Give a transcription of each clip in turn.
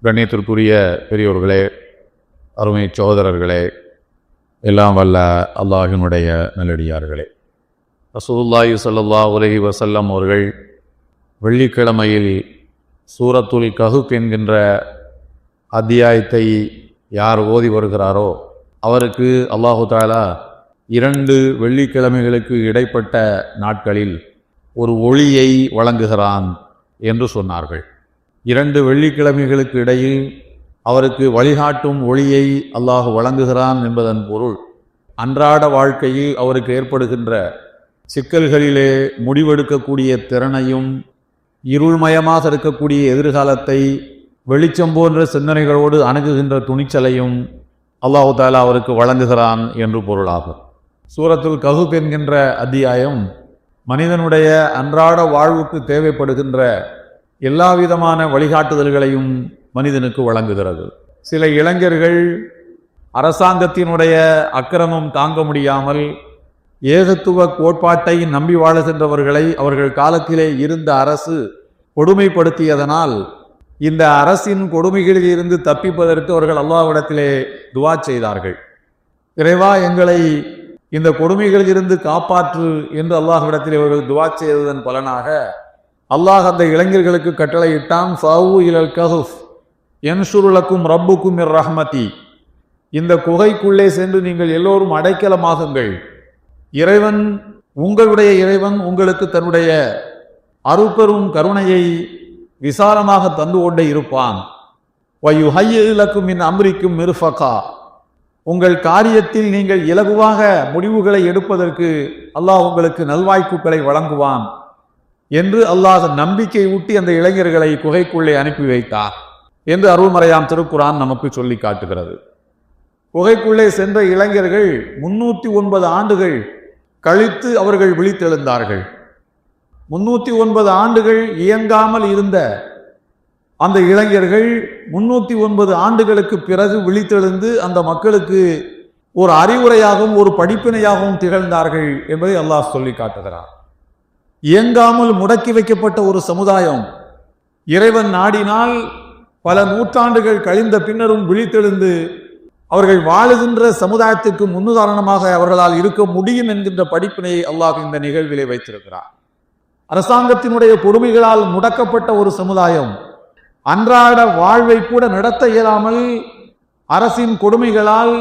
கண்ணியத்திற்குரிய பெரியோர்களே, அருமை சகோதரர்களே, எல்லாம் வல்ல அல்லாஹினுடைய நல்லடியார்களே, ரசூலுல்லாஹி ஸல்லல்லாஹு அலைஹி வஸல்லம் அவர்கள் வெள்ளிக்கிழமையில் சூரத்துல் கஹ்ஃப் என்கின்ற அத்தியாயத்தை யார் ஓதி வருகிறாரோ அவருக்கு அல்லாஹு தஆலா 2 வெள்ளிக்கிழமைகளுக்கு இடைப்பட்ட நாட்களில் ஒரு ஒளியை வழங்குகிறான் என்று சொன்னார்கள். 2 வெள்ளிக்கிழமைகளுக்கு இடையில் அவருக்கு வழிகாட்டும் ஒளியை அல்லாஹ் வழங்குகிறான் என்பதன் பொருள், அன்றாட வாழ்க்கையில் அவருக்கு ஏற்படுகின்ற சிக்கல்களிலே முடிவெடுக்கக்கூடிய திறனையும், இருள்மயமாக இருக்கக்கூடிய எதிர்காலத்தை வெளிச்சம் போன்ற சிந்தனைகளோடு அணுகுகின்ற துணிச்சலையும் அல்லாஹு தஆலா அவருக்கு வழங்குகிறான் என்று பொருளாகும். சூரத்துல் கஹ்ஃப் என்கின்ற அத்தியாயம் மனிதனுடைய அன்றாட வாழ்வுக்கு தேவைப்படுகின்ற எல்லா விதமான வழிகாட்டுதல்களையும் மனிதனுக்கு வழங்குகிறது. சில இளைஞர்கள் அரசாங்கத்தினுடைய அக்கிரமம் தாங்க முடியாமல் ஏகத்துவ கோட்பாட்டை நம்பி வாழுகின்றவர்களை அவர்கள் காலத்திலே இருந்த அரசு கொடுமைப்படுத்தியதனால் இந்த அரசின் கொடுமைகளில் இருந்து தப்பிப்பதற்கு அவர்கள் அல்லாஹ்விடத்திலே துஆ செய்தார்கள். இறைவா, எங்களை இந்த கொடுமைகளில் இருந்து காப்பாற்று என்று அல்லாஹ்விடத்திலே அவர்கள் துஆ செய்ததன் பலனாக அல்லாஹ் அந்த இளைஞர்களுக்கு கட்டளையிட்டான், ஃபவு இலல் கஹ்ஃப் யன்ஷுரு லக்கும் ரப்புக்கும் மிர் ரஹ்மதி, இந்த குகைக்குள்ளே சென்று நீங்கள் எல்லோரும் அடைக்கலமாகுங்கள், இறைவன் உங்களுடைய இறைவன் உங்களுக்கு தன்னுடைய அருட்பெரும் கருணையை விசாலமாக தந்து கொண்டே இருப்பான். வயுஹய்யி லக்கும் மின் அம்ரிக்கும் மிர்ஃபகா, உங்கள் காரியத்தில் நீங்கள் இலகுவாக முடிவுகளை எடுப்பதற்கு அல்லாஹ் உங்களுக்கு நல்வாய்ப்புகளை வழங்குவான் என்று அல்லாஹ் நம்பிக்கை ஊட்டி அந்த இளைஞர்களை குகைக்குள்ளே அனுப்பி வைத்தார் என்று அருள்மறையாம் திருக்குரான் நமக்கு சொல்லி காட்டுகிறது. குகைக்குள்ளே சென்ற இளைஞர்கள் 309 ஆண்டுகள் கழித்து அவர்கள் விழித்தெழுந்தார்கள். 309 ஆண்டுகள் இயங்காமல் இருந்த அந்த இளைஞர்கள் 309 ஆண்டுகளுக்கு பிறகு விழித்தெழுந்து அந்த மக்களுக்கு ஒரு அறிவுரையாகவும் ஒரு படிப்பினையாகவும் திகழ்ந்தார்கள் என்பதை அல்லாஹ் சொல்லி காட்டுகிறார். இயங்காமல் முடக்கி வைக்கப்பட்ட ஒரு சமுதாயம் இறைவன் நாடினால் பல நூற்றாண்டுகள் கழிந்த பின்னரும் விழித்தெழுந்து அவர்கள் வாழுகின்ற சமுதாயத்துக்கு முன்னுதாரணமாக அவர்களால் இருக்க முடியும் என்கின்ற படிப்பினையை அல்லாஹ் இந்த நிகழ்விலே வைத்திருக்கிறார். அரசாங்கத்தினுடைய கொடுமைகளால் முடக்கப்பட்ட ஒரு சமுதாயம், அன்றாட வாழ்வை கூட நடத்த இயலாமல் அரசின் கொடுமைகளால்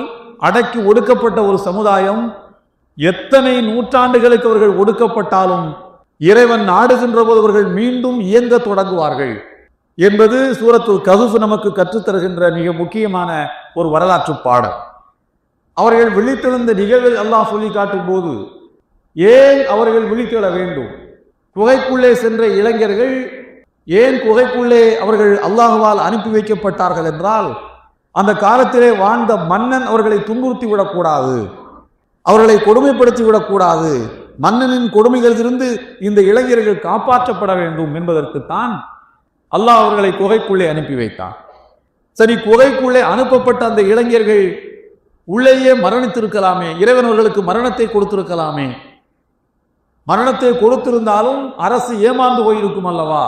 அடக்கி ஒடுக்கப்பட்ட ஒரு சமுதாயம், எத்தனை நூற்றாண்டுகளுக்கு அவர்கள் ஒடுக்கப்பட்டாலும் இறைவன் நாடுகின்ற போது அவர்கள் மீண்டும் இயங்க தொடங்குவார்கள் என்பது சூரத்துல் கஹ்ஃப் நமக்கு கற்றுத்தருகின்ற மிக முக்கியமான ஒரு வரலாற்று பாடம். அவர்கள் விழித்தெழுந்த நிகழ்வை அல்லாஹ் சொல்லி காட்டும் போது ஏன் அவர்கள் விழித்தெழ வேண்டும்? குகைக்குள்ளே சென்ற இளைஞர்கள் ஏன் குகைக்குள்ளே அவர்கள் அல்லாஹ்வால் அனுப்பி வைக்கப்பட்டார்கள் என்றால், அந்த காலத்திலே வாழ்ந்த மன்னன் அவர்களை துன்புறுத்தி விடக்கூடாது, அவர்களை கொடுமைப்படுத்தி விடக்கூடாது, மன்னனின் கொடுமைகளிலிருந்து இந்த இளைஞர்கள் காப்பாற்றப்பட வேண்டும் என்பதற்குத்தான் அல்லாஹ் அவர்களை குகைக்குள்ளே அனுப்பி வைத்தான். சரி, குகைக்குள்ளே அனுப்பப்பட்ட அந்த இளைஞர்கள் உள்ளேயே மரணித்திருக்கலாமே, இறைவன் அவர்களுக்கு மரணத்தை கொடுத்திருக்கலாமே, மரணத்தை கொடுத்திருந்தாலும் அரசு ஏமாந்து போயிருக்கும் அல்லவா?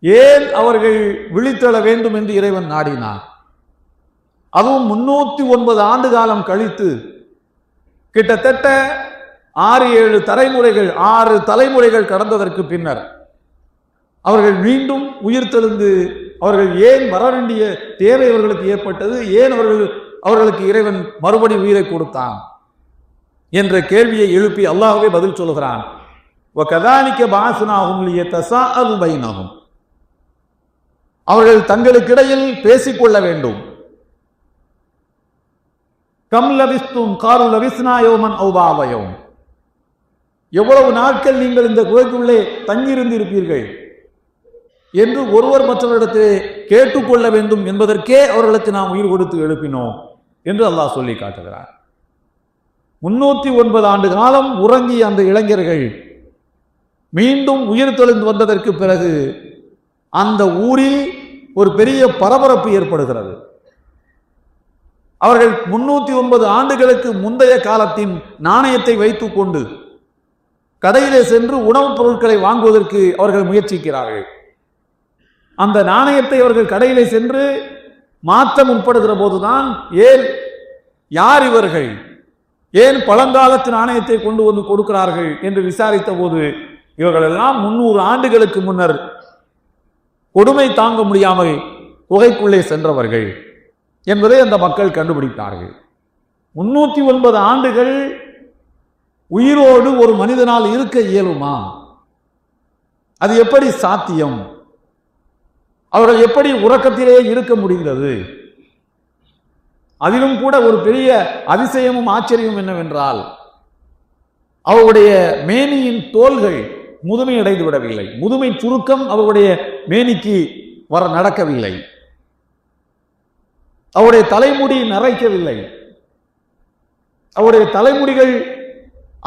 ஏன் அவர்கள் விழித்தெழ வேண்டும் என்று இறைவன் நாடினார்? அதுவும் 309 ஆண்டு காலம் கழித்து, கிட்டத்தட்ட 6 தலைமுறைகள் கடந்ததற்கு பின்னர் அவர்கள் மீண்டும் உயிர்த்தெழுந்து அவர்கள் ஏன் வர வேண்டிய தேவை அவர்களுக்கு ஏற்பட்டது, ஏன் அவர்களுக்கு இறைவன் மறுபடி உயிரை கொடுத்தான் என்ற கேள்வியை எழுப்பி அல்லாஹ்வே பதில் சொல்கிறான். வகதாலிக பஅஸ்னாஹும் லியதஸாஅலு பைனஹும், அவர்கள் தங்களுக்கிடையில் பேசிக்கொள்ள வேண்டும். கம் லபிஸ்தும் காரு லபிஸ்னா யௌமன் அவ் பஅத யௌம், எவ்வளவு நாட்கள் நீங்கள் இந்த குகைக்குள்ளே தங்கியிருந்து இருப்பீர்கள் என்று ஒருவர் மற்றவரிடத்திலே கேட்டுக்கொள்ள வேண்டும் என்பதற்கே அவர்களுக்கு நாம் உயிர் கொடுத்து எழுப்பினோம் என்று அல்லாஹ் சொல்லி காட்டுகிறார். 309 ஆண்டு காலம் உறங்கிய அந்த இளைஞர்கள் மீண்டும் உயிர் தெழுந்து வந்ததற்கு பிறகு அந்த ஊரில் ஒரு பெரிய பரபரப்பு ஏற்படுகிறது. அவர்கள் 309 ஆண்டுகளுக்கு முந்தைய காலத்தின் நாணயத்தை வைத்துக் கொண்டு கடையிலே சென்று உணவுப் பொருட்களை வாங்குவதற்கு அவர்கள் முயற்சிக்கிறார்கள். அந்த நாணயத்தை அவர்கள் கடையிலே சென்று மாற்ற முற்படுகிற போதுதான், யார் இவர்கள், ஏன் பழங்காலத்து நாணயத்தை கொண்டு வந்து கொடுக்கிறார்கள் என்று விசாரித்த போது, இவர்கள் எல்லாம் 300 ஆண்டுகளுக்கு முன்னர் கொடுமை தாங்க முடியாமல் குகைக்குள்ளே சென்றவர்கள் என்பதை அந்த மக்கள் கண்டுபிடித்தார்கள். 309 ஆண்டுகள் உயிரோடு ஒரு மனிதனால் இருக்க இயலுமா? அது எப்படி சாத்தியம்? அவர்கள் எப்படி உறக்கத்திலே இருக்க முடிந்தது? அதிலும் கூட ஒரு பெரிய அதிசயமும் ஆச்சரியமும் என்னவென்றால், அவருடைய மேனியின் தோள்கள் முதுமை அடைந்து விடவில்லை. முதுமை சுருக்கம் அவருடைய மேனிக்கு நடக்கவில்லை. அவருடைய தலைமுடி நரைக்கவில்லை. அவருடைய தலைமுடிகள்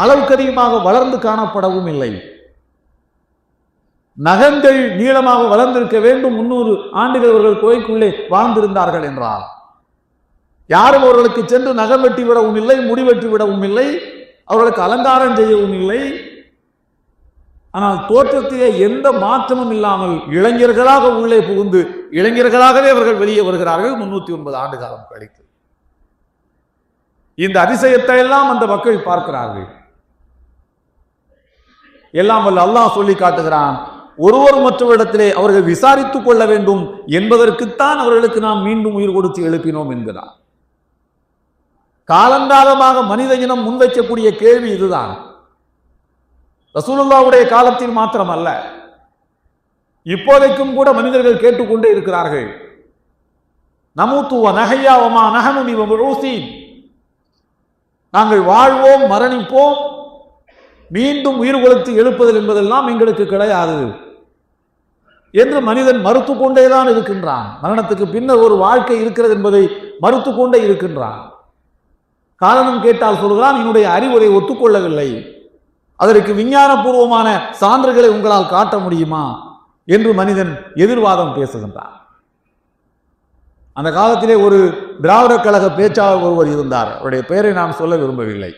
அளவுக்கு அதிகமாக வளர்ந்து காணப்படவும் இல்லை. நகங்கள் நீளமாக வளர்ந்திருக்க வேண்டும். 300 ஆண்டுகள் அவர்கள் குகைக்குள்ளே வாழ்ந்திருந்தார்கள் என்றால், யாரும் அவர்களுக்கு சென்று நகம் வெட்டி விடவும் இல்லை, முடிவெட்டி விடவும் இல்லை, அவர்களுக்கு அலங்காரம் செய்யவும் இல்லை. ஆனால் தோற்றத்திலே எந்த மாற்றமும் இல்லாமல் இளைஞர்களாக உள்ளே புகுந்து இளைஞர்களாகவே அவர்கள் வெளியே வருகிறார்கள் 309 ஆண்டு காலம் கழித்து. இந்த அதிசயத்தை எல்லாம் அந்த மக்கள் பார்க்கிறார்கள். எல்லாம் வல்ல அல்லாஹ் சொல்லி காட்டுகிறான், ஒருவர் மற்றவரிடத்திலே அவர்கள் விசாரித்துக் கொள்ள வேண்டும் என்பதற்குத்தான் அவர்களுக்கு நாம் மீண்டும் உயிர் கொடுத்து எழுப்பினோம் என்கிறார். காலங்காலமாக மனித இனம் முன்வைக்கக்கூடிய கேள்வி இதுதான். ரசூலுல்லாஹ்வுடைய காலத்தில் மாத்திரமல்ல, இப்போதைக்கும் கூட மனிதர்கள் கேட்டுக்கொண்டே இருக்கிறார்கள். நமூத்து வ நஹ்யா வ மா நஹனு பிமபூஸீன், நாங்கள் வாழ்வோம் மரணிப்போம், மீண்டும் உயிர் கொடுத்து எழுப்புதல் என்பதெல்லாம் எங்களுக்கு கிடையாது என்று மனிதன் மறுத்து கொண்டேதான் இருக்கின்றான். மரணத்துக்கு பின்னர் ஒரு வாழ்க்கை இருக்கிறது என்பதை மறுத்து கொண்டே இருக்கின்றான். காரணம் கேட்டால் சொல்கிறான், என்னுடைய அறிவுரை ஒத்துக்கொள்ளவில்லை, அதற்கு விஞ்ஞானபூர்வமான சான்றுகளை உங்களால் காட்ட முடியுமா என்று மனிதன் எதிர்வாதம் பேசுகின்றான். அந்த காலத்திலே ஒரு திராவிட கழக பேச்சாளர் ஒருவர் இருந்தார். அவருடைய பெயரை நான் சொல்ல விரும்பவில்லை.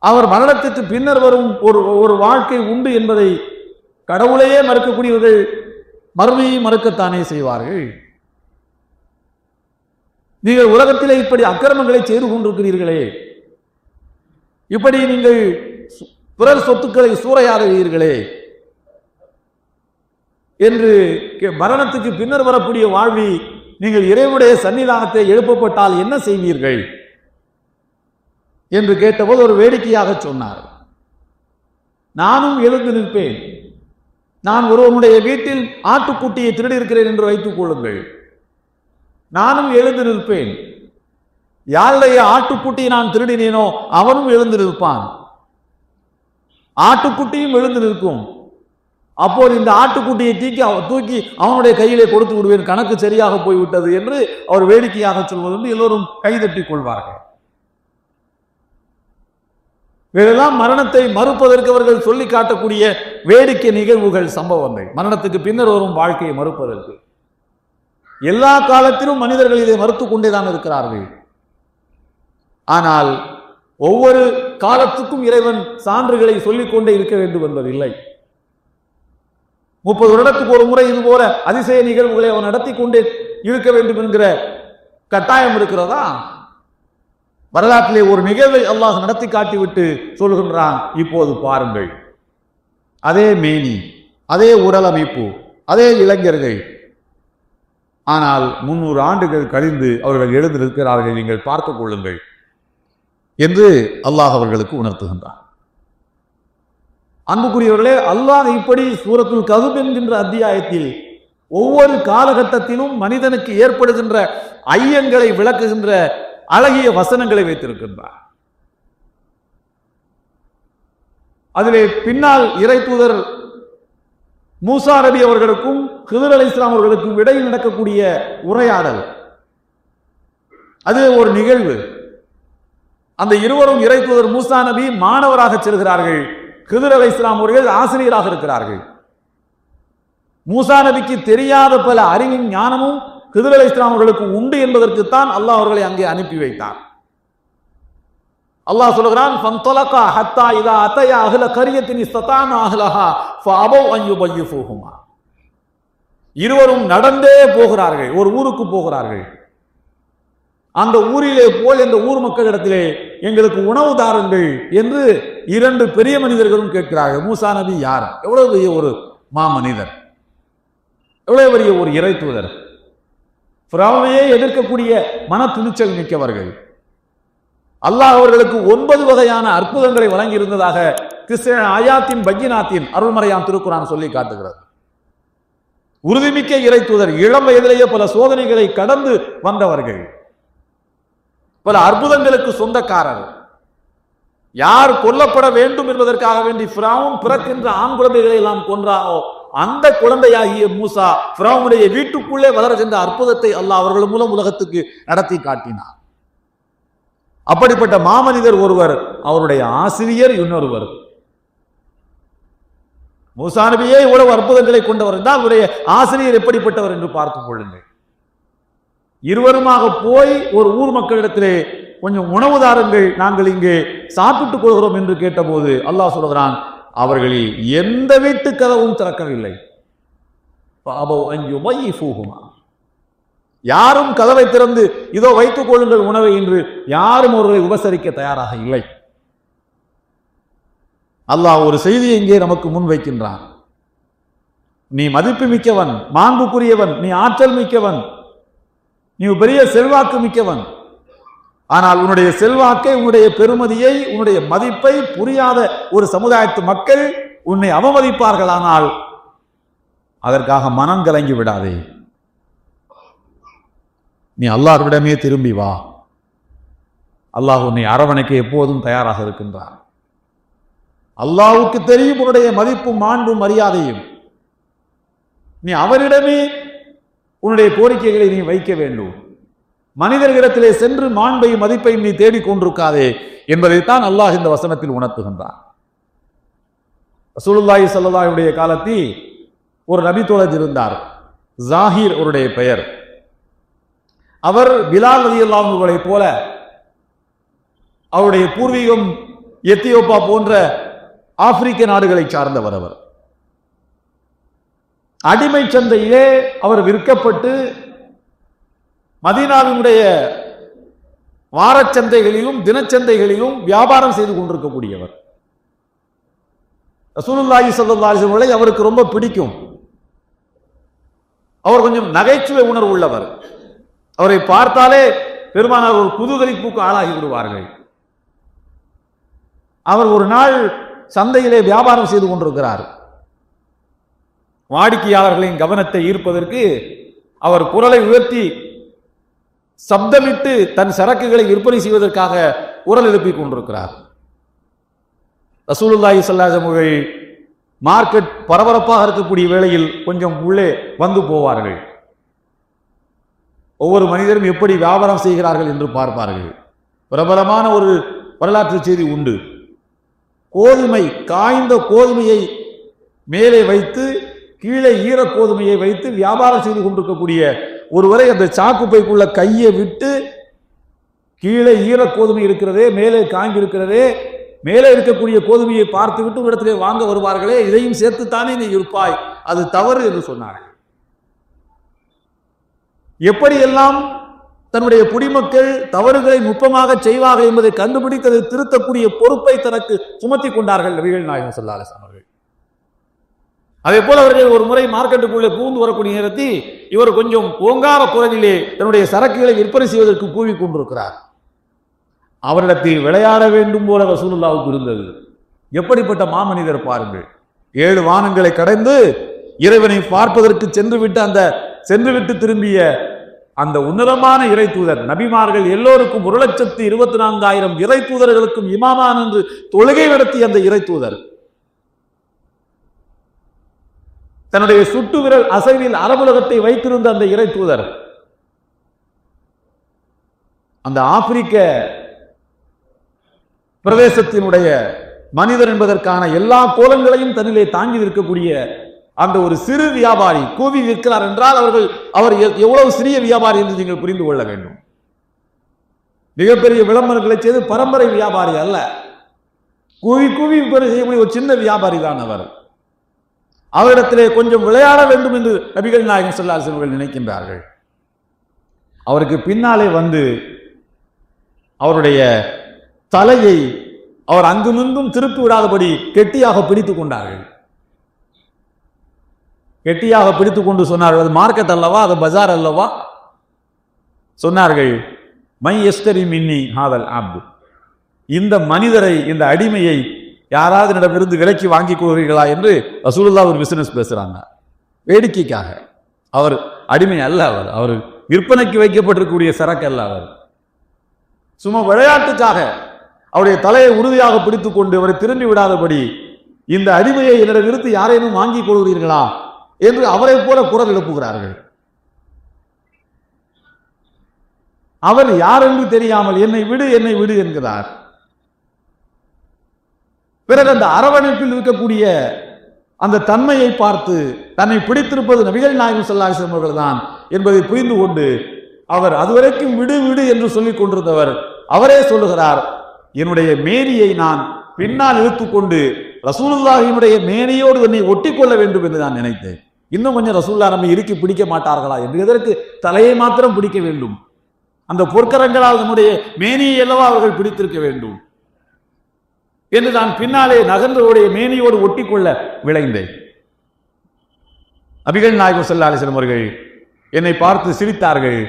அவர் மரணத்திற்கு பின்னர் வரும் ஒரு வாழ்க்கை உண்டு என்பதை கடவுளையே மறுக்கக்கூடியவர்கள் மறுமையை மறுக்கத்தானே செய்வார்கள். நீங்கள் உலகத்திலே இப்படி அக்கிரமங்களை செய்து கொண்டிருக்கிறீர்களே, இப்படி நீங்கள் பிறர் சொத்துக்களை சூறையாடுவீர்களே என்று மரணத்துக்கு பின்னர் வரக்கூடிய வாழ்வி நீங்கள் இறைவனுடைய சன்னிதானத்தை எழுப்பப்பட்டால் என்ன செய்வீர்கள் என்று கேட்டபோது ஒரு வேடிக்கையாக சொன்னார், நானும் எழுந்து நிற்பேன். நான் ஒருவனுடைய வீட்டில் ஆட்டுக்குட்டியை திருடி இருக்கிறேன் என்று வைத்துக் கொள்ளுங்கள், நானும் எழுந்து நிற்பேன். யாருடைய ஆட்டுக்குட்டியை நான் திருடினேனோ அவனும் எழுந்து நிற்பான், ஆட்டுக்குட்டியும் எழுந்து நிற்கும். அப்போது இந்த ஆட்டுக்குட்டியை தூக்கி அவனுடைய கையிலே கொடுத்து விடுவேன், கணக்கு சரியாக போய்விட்டது என்று அவர் வேடிக்கையாக சொல்வதுண்டு. எல்லோரும் கைதட்டிக் கொள்வார்கள். இதெல்லாம் மரணத்தை மறுப்பதற்கு அவர்கள் சொல்லி காட்டக்கூடிய வேடிக்கை நிகழ்வுகள், சம்பவங்கள். மரணத்துக்கு பின்னர் வரும் வாழ்க்கையை மறுப்பதற்கு எல்லா காலத்திலும் மனிதர்கள் இதை மறுத்துக் கொண்டேதான் இருக்கிறார்கள். ஆனால் ஒவ்வொரு காலத்துக்கும் இறைவன் சான்றுகளை சொல்லிக் கொண்டே இருக்க வேண்டும் என்பதில்லை. 30 வருடத்துக்கு ஒரு முறை இது போல அதிசய நிகழ்வுகளை அவன் நடத்தி கொண்டே இருக்க வேண்டும் என்கிற கட்டாயம் இருக்கிறதா? வரலாற்றிலே ஒரு நிகழ்வை அல்லாஹ் நடத்தி காட்டிவிட்டு சொல்கின்றான், இப்போது பாருங்கள், அதே மேனி, அதே உடல் அமைப்பு, அதே இளைஞர்கள், ஆனால் 300 ஆண்டுகள் கழிந்து அவர்கள் எழுந்து நிற்கிறார்கள், நீங்கள் பார்த்துக் கொள்ளுங்கள் என்று அல்லாஹ் அவர்களுக்கு உணர்த்துகின்றான். அன்புக்குரியவர்களே, அல்லாஹ் இப்படி சூரத்துல் கஹ்ஃப் என்கின்ற அத்தியாயத்தில் ஒவ்வொரு காலகட்டத்திலும் மனிதனுக்கு ஏற்படுகின்ற ஐயங்களை விளக்குகின்ற அழகிய வசனங்களை வைத்திருக்கின்றார். அதிலே பின்னால் இறை தூதர் மூசா நபி அவர்களுக்கும் ஹிதர் அலைஹிஸ்ஸலாம் அவர்களுக்கும் இடையில் நடக்கக்கூடிய உரையாடல், அது ஒரு நிகழ்வு. அந்த இருவரும் இறை தூதர் மூசா நபி மாணவராக செல்கிறார்கள், ஹிதர் அலைஹிஸ்ஸலாம் அவர்கள் ஆசிரியராக இருக்கிறார்கள். மூசா நபிக்கு தெரியாத பல அறிவின் ஞானமும் ஹிதர் அலைஹிஸ்ஸலாம் அவர்களுக்கு உண்டு என்பதற்குத்தான் அல்லாஹ் அவர்களை அங்கே அனுப்பி வைத்தார். அல்லாஹ் சொல்கிறான், ஃபன்தலகா ஹத்தா இதா அத்தயா அஹ்ல கரியத்தின் இஸ்ததானா அஹ்லஹா ஃபஅபவ் அன் யுபய்யிஃபூஹுமா. இருவரும் நடந்தே போகிறார்கள், ஒரு ஊருக்கு போகிறார்கள். அந்த ஊரிலே போய் அந்த ஊர் மக்களிடத்திலே எங்களுக்கு உணவு தாருங்கள் என்று இரண்டு பெரிய மனிதர்களும் கேட்கிறார்கள். மூசா நபி யார்? எவ்வளவு பெரிய ஒரு மாமனிதர், எவ்வளவு பெரிய ஒரு இறை தூதர், ஃபிரௌனையே எதிர்க்கக்கூடிய மன துணிச்சல் மிக்கவர்கள். அல்லாஹ் அவர்களுக்கு 9 வகையான அற்புதங்களை வழங்கி இருந்ததாக ஆயாத்தின் பையினாத்தின் அருள்மறையாம் திருக்குரான் சொல்லி காட்டுகிறது. உறுதிமிக்க இறை தூதர், இளம் வயதிலேயே பல சோதனைகளை கடந்து வந்தவர்கள், பல அற்புதங்களுக்கு சொந்தக்காரர். யார் கொல்லப்பட வேண்டும் என்பதற்காக வேண்டி ஃபிரௌன் பிறக்கின்ற ஆண் குழந்தைகளை எல்லாம் கொன்றானோ அந்த குழந்தையாகிய மூசா ஃபிரௌனுடைய வீட்டுக்குள்ளே வளர சென்ற அற்புதத்தை அல்லாஹ் அவர்கள் மூலம் உலகத்துக்கு நடத்தி காட்டினார். அப்படிப்பட்ட மாமனிதர் ஒருவர், அவருடைய ஆசிரியர் இன்னொருவர். மூசா நபியே இவ்வளவு அற்புதங்களை கொண்டவர் என்றால் அவருடைய ஆசிரியர் எப்படிப்பட்டவர் என்று பார்த்துக் கொள்ளுங்கள். இருவருமாக போய் ஒரு ஊர் மக்களிடத்திலே கொஞ்சம் உணவு தாருங்கள், நாங்கள் இங்கே சாப்பிட்டுக் கொள்கிறோம் என்று கேட்டபோது அல்லாஹ் சொல்கிறான், அவர்களில் எந்த வீட்டு கதவும் திறக்கவில்லை. யாரும் கதவை திறந்து இதோ வைத்துக் கொள்ளுங்கள் உணவை என்று யாரும் அவர்களை உபசரிக்க தயாராக இல்லை. அல்லாஹ் ஒரு செய்தியை இங்கே நமக்கு முன் வைக்கின்றான். நீ மதிப்பு மிக்கவன், மாண்புக்குரியவன், நீ ஆற்றல் மிக்கவன், நீ பெரிய செல்வாக்கு மிக்கவன். ஆனால் உன்னுடைய செல்வாக்கை, உன்னுடைய பெருமதியை, உன்னுடைய மதிப்பை புரியாத ஒரு சமுதாயத்து மக்கள் உன்னை அவமதிப்பார்களானால் அதற்காக மனம் கலங்கி விடாதே. நீ அல்லாஹ்விடமே திரும்பி வா. அல்லாஹ் உன்னை அரவணைக்க எப்போதும் தயாராக இருக்கின்றான். அல்லாஹ்வுக்கு தெரியும் உன்னுடைய மதிப்பும் மாண்பும் மரியாதையும். நீ அவரிடமே உன்னுடைய கோரிக்கைகளை நீ வைக்க வேண்டும். மனிதர்களிடத்திலே சென்று மாண்பையும் மதிப்பையும் நீ தேடிக்கொண்டிருக்காதே என்பதைத்தான் அல்லாஹ் இந்த வசனத்தில் உணர்த்துகின்றான். ரசூலுல்லாஹி ஸல்லல்லாஹு அலைஹி வஸல்லம் காலத்தில் ஒரு நபி தோழர் இருந்தார். ஜாஹிர் அவருடைய பெயர். அவர் பிலால் ரலியல்லாஹு அன்ஹுவை போல அவருடைய பூர்வீகம் எத்தியோப்பா போன்ற ஆப்பிரிக்க நாடுகளை சார்ந்தவர். அவர் அடிமை சந்தையிலே அவர் விற்கப்பட்டு மதீனாவினுடைய வாரச்சந்தைகளிலும் தினச்சந்தைகளிலும் வியாபாரம் செய்து கொண்டிருக்கக்கூடியவர். ரசூலுல்லாஹி ஸல்லல்லாஹு அலைஹி வஸல்லம் அவருக்கு ரொம்ப பிடிக்கும். அவர் கொஞ்சம் நகைச்சுவை உணர்வு உள்ளவர். அவரை பார்த்தாலே பெருமானார் ஒரு குதூகலிப்புக்கு ஆளாகி விடுவார்கள். அவர் ஒரு நாள் சந்தையிலே வியாபாரம் செய்து கொண்டிருக்கிறார். வாடிக்கையாளர்களின் கவனத்தை ஈர்ப்பதற்கு அவர் குரலை உயர்த்தி சப்தமிட்டு தன் சரக்குகளை விற்பனை செய்வதற்காக குரல் எழுப்பிக் கொண்டிருக்கிறார். ரசூலுல்லாஹி ஸல்லல்லாஹு அலைஹி வஸல்லம் மார்க்கெட் பரபரப்பாக இருக்கக்கூடிய வேளையில் கொஞ்சம் உள்ளே வந்து போவார்கள். ஒவ்வொரு மனிதரும் எப்படி வியாபாரம் செய்கிறார்கள் என்று பார்ப்பார்கள். பிரபலமான ஒரு வரலாற்று செய்தி உண்டு. கோதுமை, காய்ந்த கோதுமையை மேலே வைத்து கீழே ஈர கோதுமையை வைத்து வியாபாரம் செய்து கொண்டிருக்கக்கூடிய ஒருவரை அந்த சாக்குப்பைக்குள்ள கையை விட்டு கீழே ஈர கோதுமை இருக்கிறதே, மேலே காய்ந்து இருக்கிறதே, மேலே இருக்கக்கூடிய கோதுமையை பார்த்து விட்டு ஒரு இடத்திலே வாங்க வருவார்களே, இதையும் சேர்த்துத்தானே நீ இருப்பாய், அது தவறு என்று சொன்னார்கள். எப்படியெல்லாம் தன்னுடைய குடிமக்கள் தவறுகளை நுட்பமாக செய்வார்கள் என்பதை கண்டுபிடித்து திருத்தக்கூடிய பொறுப்பை தனக்கு சுமத்தி கொண்டார்கள் நபிகள் நாயகம் ஸல்லல்லாஹு அலைஹி வஸல்லம் அவர்கள். அதே போல அவர்கள் ஒரு முறை மார்க்கெட்டுக்குள்ளே பூந்து வரக்கூடிய நேரத்தில் இவர் கொஞ்சம் ஓங்கார குரலிலே தன்னுடைய சரக்குகளை விற்பனை செய்வதற்கு கூவி கொண்டிருக்கிறார். அவரிடத்தில் விளையாட வேண்டும் போல ரசூலுல்லாஹ்வுக்கு இருந்தது. எப்படிப்பட்ட மாமனிதர் பாருங்கள். 7 வானங்களை கடந்து இறைவனை பார்ப்பதற்கு சென்றுவிட்டு திரும்பிய அந்த உன்னதமான இறை தூதர். நபிமார்கள் எல்லோருக்கும் 1,24,000 இறை தூதர்களுக்கும் இமாமான் என்று தொழுகை நடத்திய அந்த இறை தூதர் தன்னுடைய சுட்டு விரல் அசைவில் அரபுலகத்தை வைத்திருந்த அந்த இறை தூதர் அந்த ஆப்பிரிக்க பிரதேசத்தினுடைய மனிதர் என்பதற்கான எல்லா கோலங்களையும் தன்னிலே தாங்கி இருக்கக்கூடிய அந்த ஒரு சிறு வியாபாரி கூவி விற்கிறார் என்றால் அவர் எவ்வளவு சிறிய வியாபாரி என்று நீங்கள் புரிந்து கொள்ள வேண்டும். மிகப்பெரிய விளம்பரங்களை செய்து பரம்பரை வியாபாரி அல்ல, கூவி கூவி செய்யக்கூடிய ஒரு சின்ன வியாபாரி தான் அவர். அவரிடத்திலே கொஞ்சம் விளையாட வேண்டும் என்று நபிகள் நாயகம் ஸல்லல்லாஹு அலைஹி வஸல்லம் நினைக்கின்றார்கள். அவருக்கு பின்னாலே வந்து அவருடைய தலையை அவர் அங்குமிங்கும் திருப்பி விடாதபடி கெட்டியாக பிடித்துக் கொண்டார்கள். கெட்டியாக பிடித்துக் கொண்டு சொன்னார்கள், அது மார்க்கெட் அல்லவா, அது பஜார் அல்லவா? சொன்னார்கள், மை எஸ்தரி மின்னி ஹாதல் அப்து, இந்த மனிதரை, இந்த அடிமையை யாராவது இடமிருந்து விலைக்கு வாங்கி கொள்கிறீர்களா என்று ரசூலுல்லாஹ் ஒரு பிசினஸ் பேசுறாங்க. வேடிக்கைக்காக. அவர் அடிமை அல்ல, அவர் விற்பனைக்கு வைக்கப்பட்டிருக்கக்கூடிய சரக்கு அல்ல, அவர் சும்மா விளையாட்டுக்காக அவருடைய தலையை உறுதியாக பிடித்துக் கொண்டு அவரை திரும்பி விடாதபடி, இந்த அடிமையை என்னிடமிருந்து யாரேனும் வாங்கிக் கொள்கிறீர்களா என்று அவரை போல குரல் எழுப்புகிறார்கள். அவர் யார் என்று தெரியாமல் என்னை விடு என்னை விடு என்கிறார். பிறகு அந்த அரவணைப்பில் இருக்கக்கூடிய அந்த தன்மையை பார்த்து தன்னை பிடித்திருப்பது நபிகள் நாயகம் ஸல்லல்லாஹு அலைஹி வஸல்லம் அவர்கள் தான் என்பதை புரிந்து கொண்டு அவர் அதுவரைக்கும் விடு விடு என்று சொல்லிக் கொண்டிருந்தவர் அவரே சொல்லுகிறார், என்னுடைய மேனியை நான் பின்னால் இழுத்துக்கொண்டு ரசூலுல்லாஹினுடைய மேனியோடு என்னை ஒட்டி கொள்ள வேண்டும் என்று நான் நினைத்தேன். இன்னும் கொஞ்சம் ரசூலுல்லாஹ் நம்மை இறுக்கி பிடிக்க மாட்டார்களா என்று. எதற்கு தலையை மாத்திரம் பிடிக்க வேண்டும்? அந்த பொற்கரங்களால் நம்முடைய மேனியை அல்லவா அவர்கள் பிடித்திருக்க வேண்டும் என்று நான் பின்னாலே நகர்ந்தவருடைய மேனியோடு ஒட்டி கொள்ள விளைந்தேன். நபிகள் நாயகம் ஸல்லல்லாஹு அலைஹி வஸல்லம் அவர்கள் என்னை பார்த்து சிரித்தார்கள்.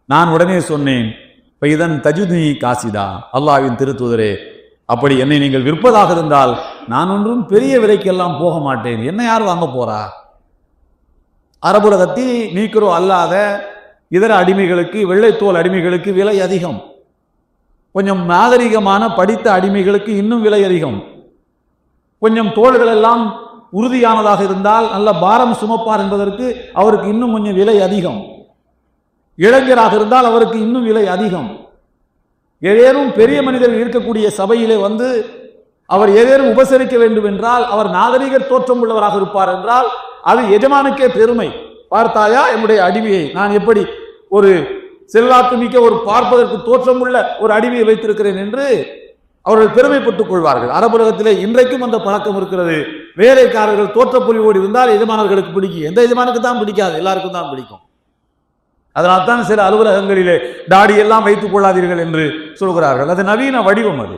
நான் உடனே சொன்னேன், இதன் தஜுதுனி காசிதா, அல்லாஹ்வின் திருத்தூதரே, அப்படி என்னை நீங்கள் விற்பதாக இருந்தால் நான் ஒன்றும் பெரிய விலைக்கெல்லாம் போக மாட்டேன். என்ன யார் வாங்க போறா? அரபுலகத்தில் நீக்கிறோ அல்லாத இதர அடிமைகளுக்கு, வெள்ளைத்தோல் அடிமைகளுக்கு விலை அதிகம். கொஞ்சம் நாகரிகமான படித்த அடிமைகளுக்கு இன்னும் விலை அதிகம். கொஞ்சம் தோள்கள் எல்லாம் உறுதியானதாக இருந்தால் நல்ல பாரம் சுமப்பார் என்பதற்கு அவருக்கு இன்னும் கொஞ்சம் விலை அதிகம். இளைஞராக இருந்தால் அவருக்கு இன்னும் விலை அதிகம். ஏதேனும் பெரிய மனிதர்கள் இருக்கக்கூடிய சபையிலே வந்து அவர் ஏதேனும் உபசரிக்க வேண்டும் என்றால், அவர் நாகரிக தோற்றம் உள்ளவராக இருப்பார் என்றால் அது எஜமானுக்கே பெருமை. பார்த்தாயா என்னுடைய அடிமையை, நான் எப்படி ஒரு செல்வாக்கு மிக்க, ஒரு பார்ப்பதற்கு தோற்றம் உள்ள ஒரு அடிமையை வைத்திருக்கிறேன் என்று அவர்கள் பெருமைப்பட்டுக் கொள்வார்கள். அரபுலகத்திலே இன்றைக்கும் அந்த பழக்கம் இருக்கிறது. வேலைக்காரர்கள் தோற்றப்பொலிவோடு இருந்தால் எஜமானர்களுக்கு பிடிக்கும். எந்த எஜமானுக்கு தான் பிடிக்காது, எல்லாருக்கும் தான் பிடிக்கும். அதனால் தான் சில அலுவலகங்களிலே தாடி எல்லாம் வைத்துக் கொள்ளாதீர்கள் என்று சொல்கிறார்கள். அது நவீன வடிவம். அது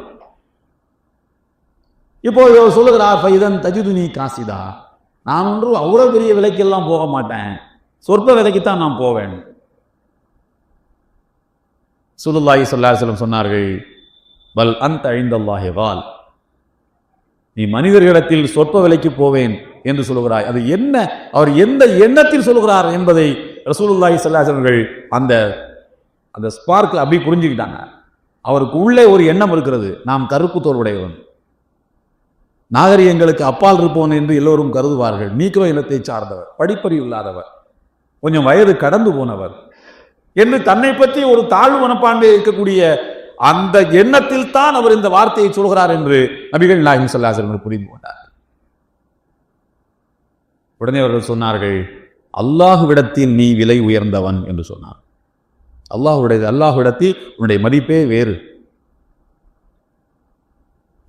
இப்போ சொல்லுகிறார், இதன் தஜுதுனி காசிதா, நான் ஒன்றும் அவ்வளவு பெரிய விலைக்கெல்லாம் போக மாட்டேன், சொற்ப விலைக்குத்தான் நான் போவேன். ஸல்லல்லாஹு அலைஹி வஸல்லம் சொன்னார்கள், பல் அன்த இன்தல்லாஹி கால், நீ மனிதர்களிடத்தில் சொற்ப விலைக்கு போவேன் என்று சொல்கிறாய். அது என்ன, அவர் எந்த எண்ணத்தில் சொல்கிறார் என்பதை ரசூலுல்லாஹி ஸல்லல்லாஹு அலைஹி வஸல்லம் அந்த அந்த ஸ்பார்க்கில் அப்படி புரிஞ்சுக்கிட்டாங்க. அவருக்கு உள்ளே ஒரு எண்ணம் இருக்கிறது, நாம் கருப்பு தோல் உடையவன், நாகரிகங்களுக்கு அப்பால் இருப்பவன் என்று எல்லோரும் கருதுவார்கள். நீக்ரோ இனத்தை சார்ந்தவர், படிப்பறிவு இல்லாதவர், கொஞ்சம் வயது கடந்து போனவர் என்று தன்னை பற்றி ஒரு தாழ்வு மனப்பான்மை இருக்கக்கூடிய அந்த எண்ணத்தில் தான் அவர் இந்த வார்த்தையை சொல்கிறார் என்று நபிகள் நாயகம் ஸல்லல்லாஹு அலைஹி வஸல்லம் புரிந்து கொண்டார். உடனே அவர்கள் சொன்னார்கள், அல்லாஹ்விடத்தில் நீ விலை உயர்ந்தவன் என்று சொன்னார். அல்லாஹ்விடத்தில் உன்னுடைய மதிப்பே வேறு.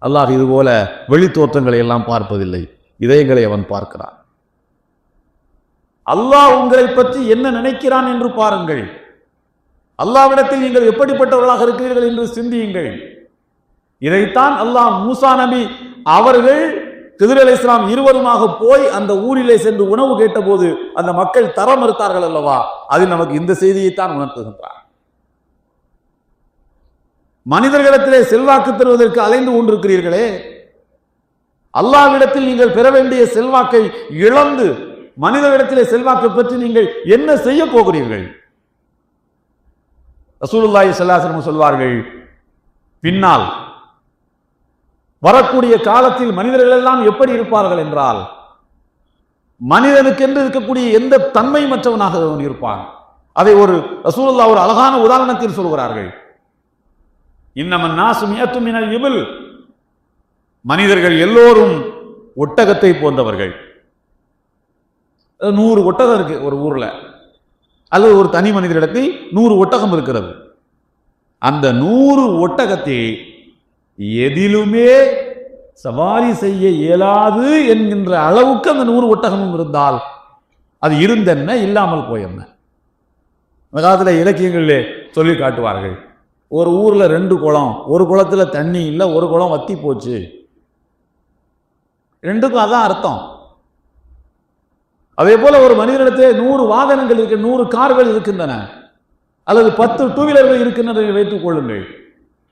அல்லாஹ் இதுபோல வெளி தோற்றங்களை எல்லாம் பார்ப்பதில்லை, இதயங்களை அவன் பார்க்கிறான். அல்லாஹ் உங்களை பற்றி என்ன நினைக்கிறான் என்று பாருங்கள். அல்லாஹ்விடத்தில் நீங்கள் எப்படிப்பட்டவர்களாக இருக்கிறீர்கள் என்று சிந்தியுங்கள். இதைத்தான் அல்லாஹ் மூசா நபி அவர்கள் கிதிர் அலைஹிஸ்ஸலாம் இருவருமாக போய் அந்த ஊரிலே சென்று உணவு கேட்டபோது அந்த மக்கள் தர மறுத்தார்கள் அல்லவா, அது நமக்கு இந்த செய்தியைத்தான் உணர்த்துகின்றார். மனிதர்களிடத்திலே செல்வாக்கு தருவதற்கு அலைந்து கொண்டிருக்கிறீர்களே, அல்லாஹ்விடத்தில் நீங்கள் பெற வேண்டிய செல்வாக்கை இழந்து மனிதர்களிடத்திலே செல்வாக்கை பற்றி நீங்கள் என்ன செய்ய போகிறீர்கள்? ரசூலுல்லாஹி ஸல்லல்லாஹு அலைஹி வஸல்லம் சொல்வார்கள், பின்னால் வரக்கூடிய காலத்தில் மனிதர்கள் எல்லாம் எப்படி இருப்பார்கள் என்றால், மனிதனுக்கென்று இருக்கக்கூடிய எந்த தன்மை மற்றவனாக இருப்பான். அதை ஒரு ரசூலுல்லாஹ் ஒரு அழகான உதாரணத்தில் சொல்கிறார்கள். இன்னமன் நாசு மியத்து மினல் இபில், மனிதர்கள் எல்லோரும் ஒட்டகத்தை போன்றவர்கள். 100 ஒட்டகம் இருக்கு ஒரு ஊர்ல, அல்லது ஒரு தனி மனிதரிடத்தில் 100 ஒட்டகம் இருக்கிறது. அந்த 100 ஒட்டகத்தை எதிலுமே சவாரி செய்ய இயலாது என்கின்ற அளவுக்கு அந்த 100 ஒட்டகமும் இருந்தால் அது இருந்தென்ன, இல்லாமல் போயென்ன. அந்த காலத்தில் இலக்கியங்களிலே சொல்லி காட்டுவார்கள், ஒரு ஊர்ல 2 குளம், ஒரு குளத்துல தண்ணி இல்லை, ஒரு குளம் வத்தி போச்சு. 2க்கும் அதான் அர்த்தம். அதே போல ஒரு மனிதனிடத்திலே 100 வாகனங்கள் இருக்கு, 100 கார்கள் இருக்கின்றன, அல்லது 10 டூ வீலர்கள் இருக்கின்றன வைத்துக் கொள்ளுங்கள்.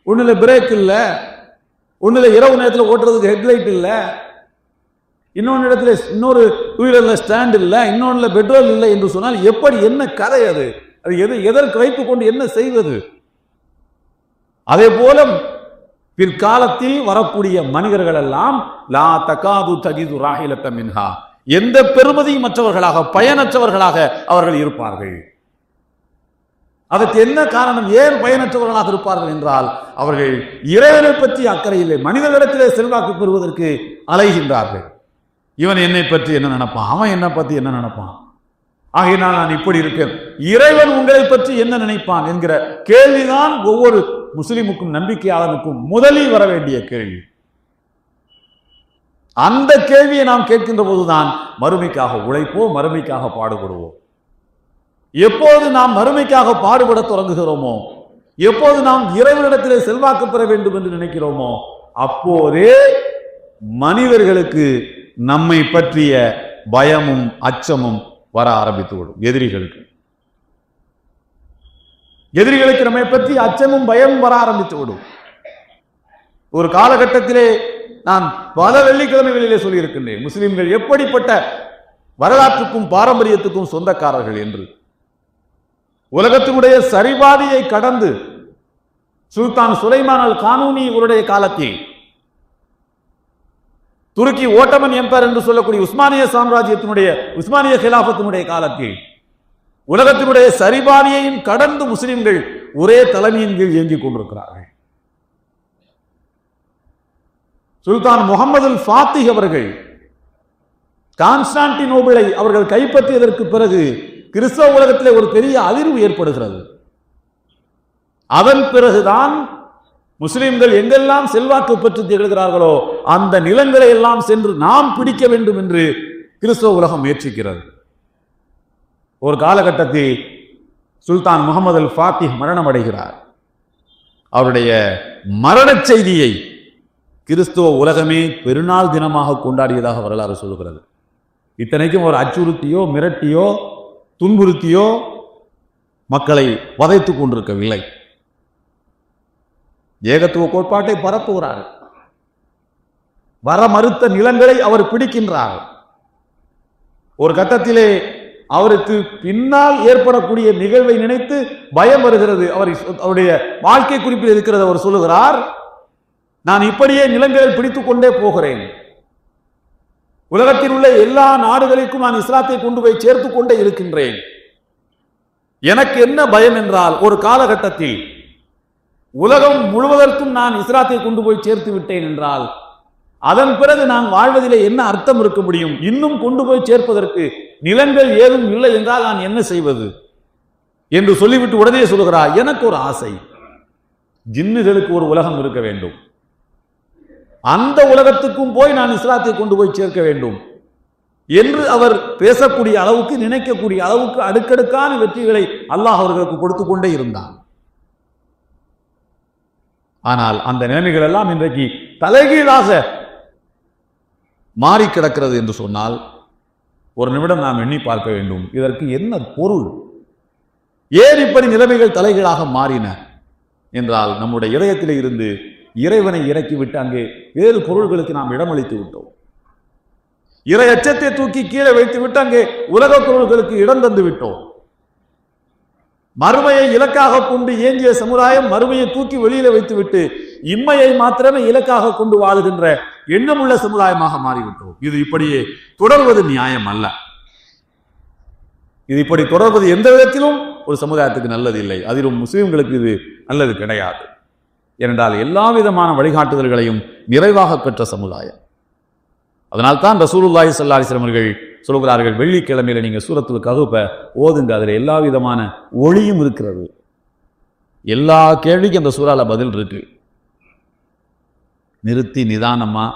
ஒண்ணுல பிரேக் இல்லை, ஒண்ணுல இரவு நேரத்தில் ஓட்டுறதுக்கு ஹெட்லைட் இல்லை, இன்னொன்று இடத்துல இன்னொரு டூ வீலர்ல ஸ்டாண்ட் இல்லை, இன்னொன்னுல பெட்ரோல் இல்லை என்று சொன்னால் எப்படி, என்ன கதை அது? அது எதற்கு வைத்துக் கொண்டு என்ன செய்வது? அதே போல பிற்காலத்தில் வரக்கூடிய மனிதர்கள் எல்லாம் லா தகாது தஜிது ராஹிலத மின்ஹா, எந்த பெருமதியும் மற்றவர்களாக, பயனற்றவர்களாக அவர்கள் இருப்பார்கள். அதற்கு என்ன காரணம்? ஏன் பயனற்றவர்களாக இருப்பார்கள் என்றால், அவர்கள் இறைவனை பற்றி அக்கறை இல்லை, மனிதனிடத்திலே செல்வாக்கு பெறுவதற்கு அலைகின்றார்கள். இவன் என்னை பற்றி என்ன நினைப்பான், அவன் என்னை பற்றி என்ன நினைப்பான், ஆகையினால் நான் இப்படி இருக்கேன், இறைவன் உங்களை பற்றி என்ன நினைப்பான் என்கிற கேள்விதான் ஒவ்வொரு முஸ்லிமுக்கும் நம்பிக்கையாளனுக்கும் முதலில் வர வேண்டிய கேள்வி. அந்த கேள்வியை நாம் கேட்கின்ற போதுதான் மறுமைக்காக உழைப்போம், மறுமைக்காக பாடுபடுவோம். எப்போது நாம் மறுமைக்காக பாடுபட தொடங்குகிறோமோ, எப்போது நாம் இறைவனிடத்திலே செல்வாக்கு பெற வேண்டும் என்று நினைக்கிறோமோ, அப்போதே மனிதர்களுக்கு நம்மை பற்றிய பயமும் அச்சமும் வர ஆரம்பித்துவிடும். எதிரிகளுக்கு நம்மை பற்றி அச்சமும் பயமும் வர ஆரம்பித்து விடும். ஒரு காலகட்டத்திலே நான் பல வெள்ளிக்கிழமைகளிலே சொல்லியிருக்கின்றேன், முஸ்லிம்கள் எப்படிப்பட்ட வரலாற்றுக்கும் பாரம்பரியத்துக்கும் சொந்தக்காரர்கள் என்று. உலகத்தினுடைய சரிபாதியை கடந்து சுல்தான் சுலைமான் அல் கானூனி இவருடைய காலத்தில், துருக்கி ஓட்டமன் எம்பையர் என்று சொல்லக்கூடிய உஸ்மானிய சாம்ராஜ்யத்தினுடைய, உஸ்மானிய கிலாபத்தினுடைய காலத்தில் உலகத்தினுடைய சரிபாதியையும் கடந்து முஸ்லிம்கள் ஒரே தலைமையின் கீழ் இயங்கிக் கொண்டிருக்கிறார்கள். சுல்தான் முகமது அல் ஃபாத்திஹ் அவர்கள் கான்ஸ்டான்டினோபிளை அவர்கள் கைப்பற்றியதற்கு பிறகு கிறிஸ்தவ உலகத்திலே ஒரு பெரிய அதிர்வு ஏற்படுகிறது. அதன் பிறகுதான் முஸ்லிம்கள் எங்கெல்லாம் செல்வாக்கு பெற்று திகழ்கிறார்களோ அந்த நிலங்களை எல்லாம் சென்று நாம் பிடிக்க வேண்டும் என்று கிறிஸ்தவ உலகம் முயற்சிக்கிறது. ஒரு காலகட்டத்தில் சுல்தான் முகமது அல் ஃபாத்திஹ் மரணம் அடைகிறார். அவருடைய மரண செய்தியை கிறிஸ்துவ உலகமே பெருநாள் தினமாக கொண்டாடியதாக வரலாறு சொல்கிறது. இத்தனைக்கும் ஒரு அச்சுறுத்தியோ மிரட்டியோ துன்புறுத்தியோ மக்களை வதைத்துக் கொண்டிருக்கவில்லை. ஏகத்துவ கோட்பாட்டை பரப்புகிறார். வர மறுத்த நிலங்களை அவர் பிடிக்கின்றார். ஒரு கட்டத்திலே அவருக்கு பின்னால் ஏற்படக்கூடிய நிகழ்வை நினைத்து பயம் வருகிறது. அவருடைய வாழ்க்கை குறிப்பில் இருக்கிறது. அவர் சொல்லுகிறார், நான் இப்படியே நிலங்களில் பிடித்துக் கொண்டே போகிறேன், உலகத்தில் உள்ள எல்லா நாடுகளுக்கும் நான் இஸ்லாத்தை கொண்டு போய் சேர்த்து கொண்டே இருக்கின்றேன். எனக்கு என்ன பயம் என்றால், ஒரு காலகட்டத்தில் உலகம் முழுவதற்கும் நான் இஸ்லாத்தை கொண்டு போய் சேர்த்து விட்டேன் என்றால் அதன் பிறகு நான் வாழ்வதிலே என்ன அர்த்தம் இருக்க முடியும்? இன்னும் கொண்டு போய் சேர்ப்பதற்கு நிலங்கள் ஏதும் இல்லை என்றால் நான் என்ன செய்வது என்று சொல்லிவிட்டு உடனே சொல்லுகிறார், எனக்கு ஒரு ஆசை, ஜின்னுகளுக்கு ஒரு உலகம் இருக்க வேண்டும், அந்த உலகத்துக்கும் போய் நான் இஸ்லாத்தை கொண்டு போய் சேர்க்க வேண்டும் என்று அவர் பேசக்கூடிய அளவுக்கு, நினைக்கக்கூடிய அளவுக்கு அடுக்கடுக்கான வெற்றிகளை அல்லாஹ் அவர்களுக்கு கொடுத்து கொண்டே இருந்தான். ஆனால் அந்த நிலைமைகள் எல்லாம் இன்றைக்கு தலைகீழாக மாறி கிடக்கிறது என்று சொன்னால் ஒரு நிமிடம் நாம் எண்ணி பார்க்க வேண்டும், இதற்கு என்ன பொருள்? ஏன் இப்படி நிலைமைகள் தலைகீழாக மாறின என்றால், நம்முடைய இதயத்திலே இருந்து இறைவனை இறக்கிவிட்டு அங்கே வேறு பொருள்களுக்கு நாம் இடமளித்து விட்டோம். இறை அச்சத்தை தூக்கி கீழே வைத்து விட்டு அங்கே உலக பொருள்களுக்கு இடம் தந்து விட்டோம். மறுமையை இலக்காக கொண்டு ஏந்திய சமுதாயம் மறுமையை தூக்கி வெளியில வைத்துவிட்டு இம்மையை மாத்திரமே இலக்காக கொண்டு வாழுகின்ற எண்ணமுள்ள சமுதாயமாக மாறிவிட்டோம். இது இப்படியே தொடர்வது நியாயம் அல்ல. இது இப்படி தொடர்வது எந்த விதத்திலும் ஒரு சமுதாயத்துக்கு நல்லது இல்லை. அதிலும் முஸ்லிம்களுக்கு இது நல்லது கிடையாது. ஏனென்றால் எல்லா விதமான வழிகாட்டுதல்களையும் நிறைவாக பெற்ற சமுதாயம். அதனால்தான் ரசூலுல்லாஹி ஸல்லல்லாஹு அலைஹி வஸல்லம் அவர்கள் சொல்கிறார்கள், வெள்ளிக்கிழமையில நீங்க சூரத்துல் கஹ்ஃப ஓதுங்க, அதுல எல்லா விதமான ஒளியும் இருக்கிறது. எல்லா கேள்விக்கும் அந்த சூறால பதில் இருக்கு. நிறுத்தி நிதானமா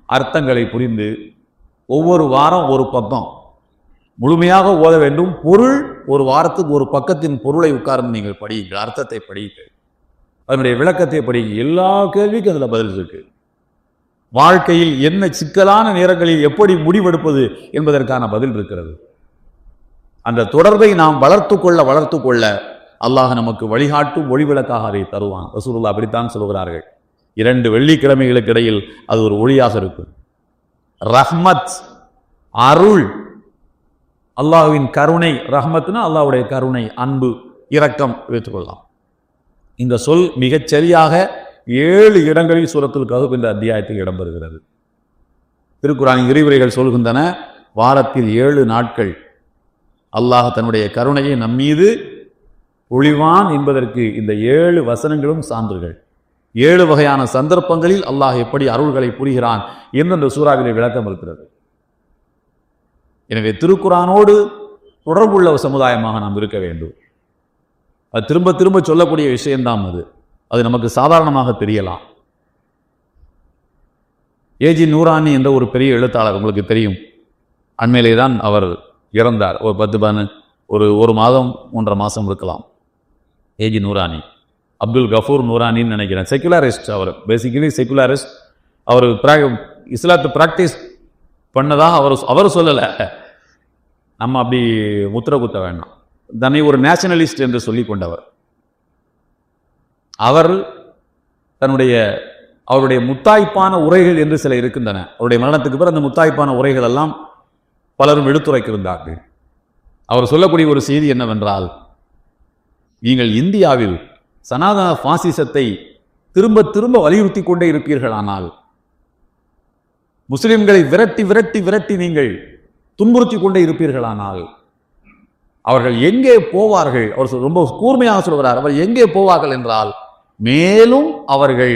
அர்த்தங்களை புரிந்து ஒவ்வொரு வாரம் ஒரு பக்கம் முழுமையாக ஓத வேண்டும். பொருள் ஒரு வாரத்துக்கு ஒரு பக்கத்தின் பொருளை உட்கார்ந்து நீங்கள் படியுங்கள், அர்த்தத்தை படியுங்கள், அதனுடைய விளக்கத்தை படியுங்கள். எல்லா கேள்விக்கும் அதில் பதில் இருக்கு. வாழ்க்கையில் என்ன சிக்கலான நேரங்களில் எப்படி முடிவெடுப்பது என்பதற்கான பதில் இருக்கிறது. அந்த தொடர்பை நாம் வளர்த்து கொள்ள அல்லாஹ் நமக்கு வழிகாட்டும் ஒளிவிளக்காக அதை தருவான். ரசூலுல்லாஹ் அப்படித்தான் சொல்கிறார்கள். 2 வெள்ளிக்கிழமைகளுக்கு இடையில் அது ஒரு ஒளியாக இருக்கும். ரஹ்மத், அருள், அல்லாஹ்வின் கருணை. ரஹ்மத்னா அல்லாஹ்வுடைய கருணை, அன்பு, இரக்கம் வைத்துக்கொள்ளலாம். இந்த சொல் மிகச் சரியாக 7 இடங்களில் சூரத்துல் கஹஃப் என்ற அத்தியாயத்தில் இடம்பெறுகிறது. திருக்குர்ஆனின் விரிவுரைகள் சொல்கின்றன, வாரத்தில் 7 நாட்கள் அல்லாஹ் தன்னுடைய கருணையை நம்மீது பொழிவான் என்பதற்கு இந்த 7 வசனங்களும் சான்றுகள். 7 வகையான சந்தர்ப்பங்களில் அல்லாஹ் எப்படி அருள்களை புரிகிறான் என்று அந்த சூறாவிலே விளக்கம் இருக்கிறது. எனவே திருக்குர்ஆனோடு தொடர்புள்ள சமுதாயமாக நாம் இருக்க வேண்டும். அது திரும்ப திரும்ப சொல்லக்கூடிய விஷயம்தான். அது நமக்கு சாதாரணமாக தெரியலாம். ஏஜி நூரானி என்ற ஒரு பெரிய எழுத்தாளர், உங்களுக்கு தெரியும், அண்மையிலே தான் அவர் இறந்தார். ஒரு 10 ஒரு மாதம் 1.5 மாதம் இருக்கலாம். ஏஜி நூரானி, அப்துல் கஃபூர் நூரானின்னு நினைக்கிறேன். செக்குலரிஸ்ட். அவர் பேசிக்கலி செக்குலரிஸ்ட். அவர் இஸ்லாத்தை ப்ராக்டிஸ் பண்ணதாக அவர் சொல்லலை. நம்ம அப்படி முத்திர குத்த வேண்டாம். தன்னை ஒரு நேஷனலிஸ்ட் என்று சொல்லி கொண்டவர். அவர் அவருடைய முத்தாய்ப்பான உரைகள் என்று சில இருக்கின்றன. அவருடைய மரணத்துக்கு பிறகு அந்த முத்தாய்ப்பான உரைகள் எல்லாம் பலரும் எடுத்துரைக்கிருந்தார்கள். அவர் சொல்லக்கூடிய ஒரு செய்தி என்னவென்றால், நீங்கள் இந்தியாவில் சனாதன பாசிசத்தை திரும்ப திரும்ப வலியுறுத்தி கொண்டே இருப்பீர்களானால், முஸ்லிம்களை விரட்டி விரட்டி விரட்டி நீங்கள் துன்புறுத்தி கொண்டே இருப்பீர்களானால், அவர்கள் எங்கே போவார்கள்? அவர் ரொம்ப கூர்மையாக சொல்கிறார். அவர் எங்கே போவார்கள் என்றால், மேலும் அவர்கள்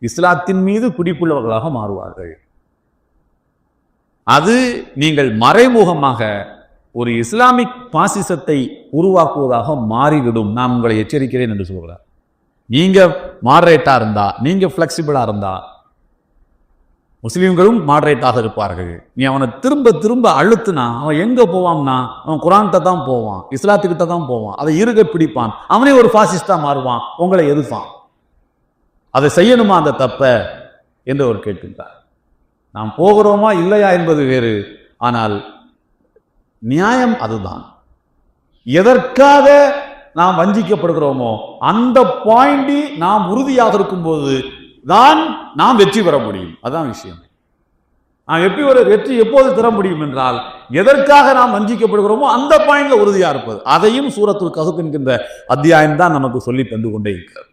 இஸ்லாத்தின் மீது பிடிப்புள்ளவர்களாக மாறுவார்கள். அது நீங்கள் மறைமுகமாக ஒரு இஸ்லாமிக் பாசிசத்தை உருவாக்குவதாக மாறிவிடும். நான் உங்களை எச்சரிக்கிறேன் என்று சொல்கிறார். நீங்க மாடரேட்டா இருந்தா, நீங்க பிளெக்சிபிளா இருந்தா, முஸ்லீம்களும் மாடரேட்டாக இருப்பார்கள். நீ அவனை திரும்ப திரும்ப அழுத்துனா அவன் எங்க போவான்னா, அவன் குரான்கிட்ட தான் போவான், இஸ்லாத்துக்கிட்ட தான் போவான், அதை இருக பிடிப்பான், அவனே ஒரு பாசிஸ்டா மாறுவான், உங்களை எதிர்ப்பான். அதை செய்யணுமா அந்த தப்ப என்று அவர் கேட்கின்றார். நாம் போகிறோமா இல்லையா என்பது வேறு. ஆனால் நியாயம் அதுதான். எதற்காக நாம் வஞ்சிக்கப்படுகிறோமோ அந்த பாயிண்டில் நாம் உறுதியாக இருக்கும்போது தான் நாம் வெற்றி பெற முடியும். அதான் விஷயம். நாம் வெற்றி எப்போது பெற முடியும் என்றால், எதற்காக நாம் வஞ்சிக்கப்படுகிறோமோ அந்த பாயிண்ட்ல உறுதியா இருப்பது. அதையும் சூரத்துல் கஹஃப் என்கின்ற அத்தியாயம் தான் நமக்கு சொல்லி தந்து கொண்டே இருக்கிறது.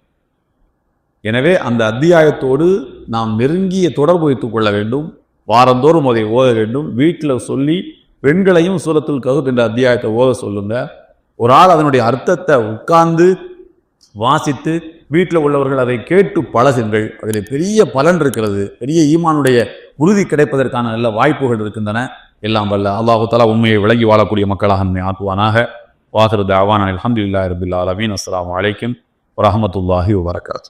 எனவே அந்த அத்தியாயத்தோடு நாம் நெருங்கிய தொடர்பு வைத்துக் கொள்ள வேண்டும். வாரந்தோறும் அதை ஓத வேண்டும். வீட்டில் சொல்லி பெண்களையும் சூரத்துல் கஹஃப் என்ற அத்தியாயத்தை ஓத சொல்லுங்க. ஒரு ஆள் அதனுடைய அர்த்தத்தை உட்கார்ந்து வாசித்து வீட்டில் உள்ளவர்கள் அதை கேட்டு பழகுங்கள். அதில் பெரிய பலன் இருக்கிறது. பெரிய ஈமானுடைய உறுதி கிடைப்பதற்கான நல்ல வாய்ப்புகள் இருக்கின்றன. எல்லாம் வல்ல அல்லாஹு தஆலா உண்மையை விளங்கி வாழக்கூடிய மக்களாக நம்மை ஆக்குவானாக. வாஹிரு தஅவானா அல்ஹம்துலில்லாஹி ரப்பில் ஆலமீன். அஸ்ஸலாமு அலைக்கும் வரஹ்மத்துல்லாஹி வபரகாத்துஹு.